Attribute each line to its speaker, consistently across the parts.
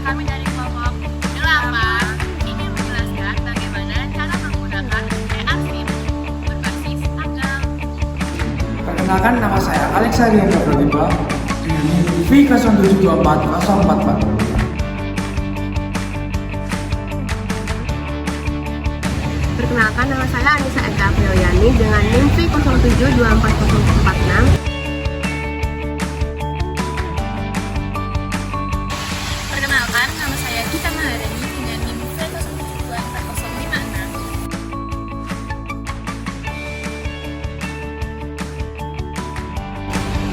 Speaker 1: Kami dari kelompok 8 ingin menjelaskan bagaimana cara menggunakan e-arsip berbasis tanggal.
Speaker 2: Perkenalkan, nama saya Alexa Diandra Pratipa dengan NIM V0724044.
Speaker 1: Perkenalkan, nama saya Anissa Eka Apriliani dengan NIM V0724046. Perkenalkan, nama saya Gita Maharani dengan NIM V0724056.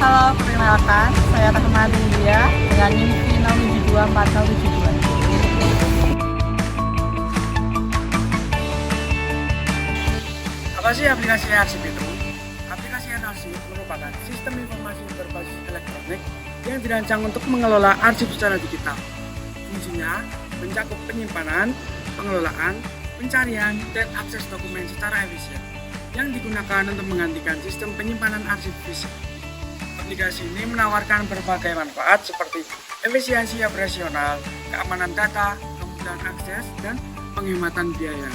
Speaker 3: Halo, perkenalkan, saya Rahma Dindia dengan NIM V0724072.
Speaker 2: Apa sih aplikasi e-arsip itu? Aplikasi e-arsip merupakan sistem informasi berbasis elektronik yang dirancang untuk mengelola arsip secara digital. Fungsinya mencakup penyimpanan, pengelolaan, pencarian, dan akses dokumen secara efisien yang digunakan untuk menggantikan sistem penyimpanan arsip fisik. Aplikasi ini menawarkan berbagai manfaat seperti efisiensi operasional, keamanan data, kemudahan akses, dan penghematan biaya.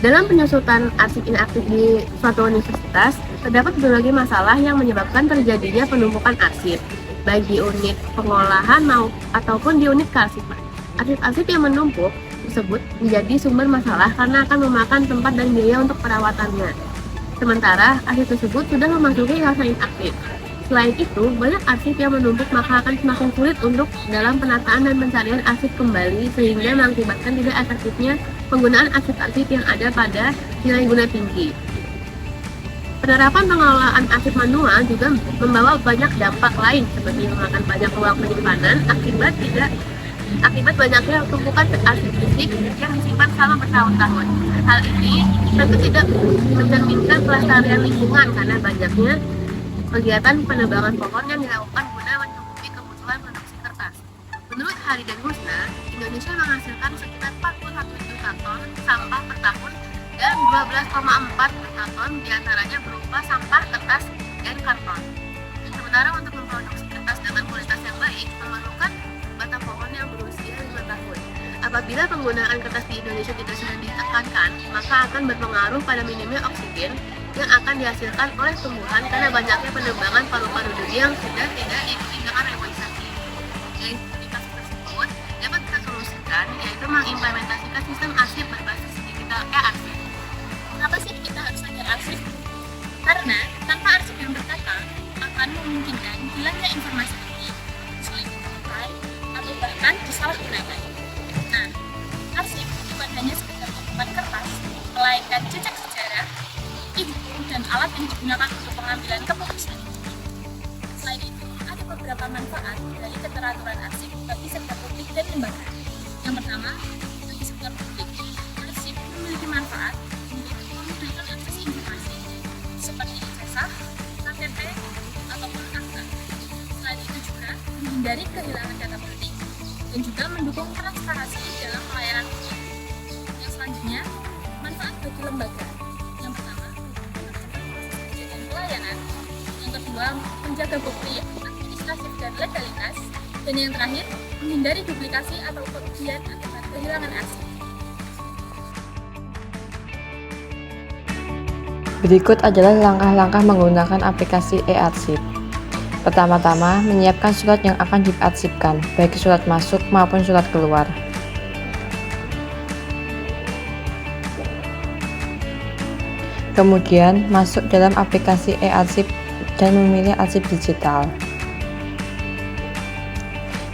Speaker 1: Dalam penyusutan arsip inaktif di suatu universitas, terdapat berbagai masalah yang menyebabkan terjadinya penumpukan arsip, baik di unit pengolahan ataupun di unit kearsipan. Arsip-arsip yang menumpuk tersebut menjadi sumber masalah karena akan memakan tempat dan biaya untuk perawatannya. Sementara arsip tersebut sudah memasuki fase inaktif. Selain itu, banyak arsip yang menumpuk maka akan semakin sulit untuk dalam penataan dan pencarian arsip kembali sehingga mengakibatkan tidak efektifnya penggunaan arsip-arsip yang ada pada nilai guna tinggi. Penerapan pengelolaan arsip manual juga membawa banyak dampak lain seperti memakan banyak uang penyimpanan akibat banyaknya tumpukan arsip fisik yang disimpan selama bertahun-tahun. Hal ini tentu tidak mencerminkan kelestarian lingkungan karena banyaknya kegiatan penebangan pohon yang dilakukan guna mencukupi kebutuhan produksi kertas. Menurut Hari dan Husna, Indonesia menghasilkan sekitar 41 juta ton sampah per tahun dan 12,4 juta ton diantaranya berupa sampah kertas dan karton. Sementara untuk memproduksi kertas dengan kualitas yang baik memerlukan batang pohon yang berusia 5 tahun. Apabila penggunaan kertas di Indonesia tidak sudah ditekankan, maka akan berpengaruh pada minimnya oksigen yang akan dihasilkan oleh tumbuhan karena banyaknya penebangan paru-paru dunia yang sudah tidak diikuti dengan reboisasi. Aktivitas tersebut dapat kita solusikan, yaitu mengimplementasikan sistem arsip berbasis digital e-arsip. Kenapa sih kita harus belajar arsip? Karena tanpa arsip yang berkata akan memungkinkan hilangnya informasi penting, sulit ditemukan, atau bahkan disalahgunakan. Nah, arsip bukan hanya sekedar tumpukan kertas, melainkan jejak sejarah, info, dan alat yang digunakan untuk pengambilan keputusan. Selain itu, ada beberapa manfaat dari keteraturan arsip bagi sektor publik dan lembaga. Yang pertama, bagi sektor publik, arsip memiliki manfaat untuk memudahkan akses informasi seperti ijazah, KTP, ataupun akta. Selain itu juga menghindari kehilangan data penting dan juga mendukung transparansi dalam pelayanan publik. Yang selanjutnya, manfaat bagi lembaga. Yang pertama, dan pelayanan. Yang kedua, menjaga bukti administratif dan legalitas. Dan yang terakhir, menghindari duplikasi atau kerugian akibat kehilangan arsip.
Speaker 4: Berikut adalah langkah-langkah menggunakan aplikasi e-arsip. Pertama-tama, menyiapkan surat yang akan diarsipkan, baik surat masuk maupun surat keluar. Kemudian, masuk dalam aplikasi e-arsip dan memilih arsip digital.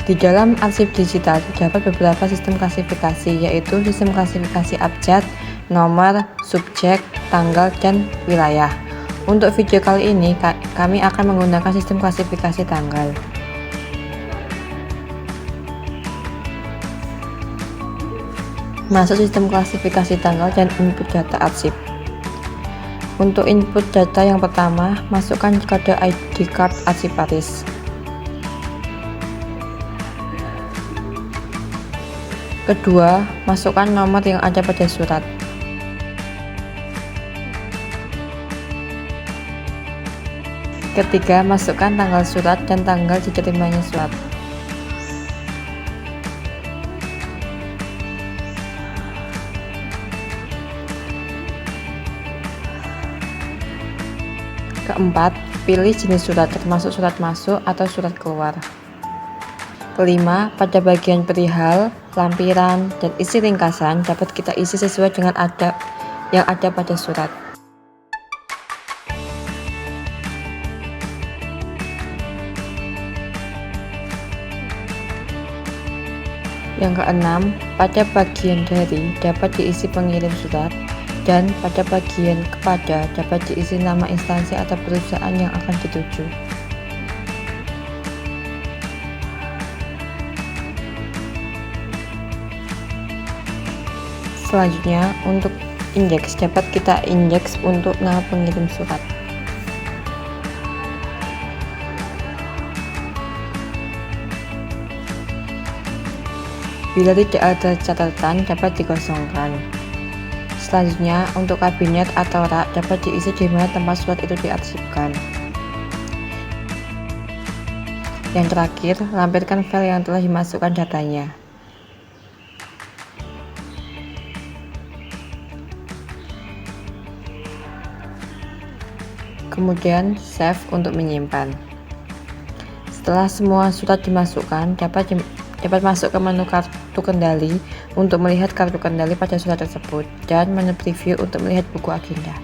Speaker 4: Di dalam arsip digital terdapat beberapa sistem klasifikasi, yaitu sistem klasifikasi abjad, nomor, subjek, tanggal, dan wilayah. Untuk video kali ini, kami akan menggunakan sistem klasifikasi tanggal. Masuk sistem klasifikasi tanggal dan input data arsip. Untuk input data yang pertama, masukkan kode ID card arsiparis. Kedua, masukkan nomor yang ada pada surat. Ketiga, masukkan tanggal surat dan tanggal diterimanya surat. Keempat, pilih jenis surat termasuk surat masuk atau surat keluar. Kelima, pada bagian perihal, lampiran, dan isi ringkasan dapat kita isi sesuai dengan yang ada pada surat. Yang keenam, pada bagian dari dapat diisi pengirim surat, dan pada bagian kepada dapat diisi nama instansi atau perusahaan yang akan dituju. Selanjutnya, untuk indeks dapat kita indeks untuk nama pengirim surat. Bila tidak ada catatan, dapat dikosongkan. Selanjutnya, untuk kabinet atau rak dapat diisi di mana tempat surat itu diarsipkan. Yang terakhir, lampirkan file yang telah dimasukkan datanya. Kemudian, save untuk menyimpan. Setelah semua surat dimasukkan, dapat masuk ke menu kartu kendali untuk melihat kartu kendali pada surat tersebut, dan menu preview untuk melihat buku agenda.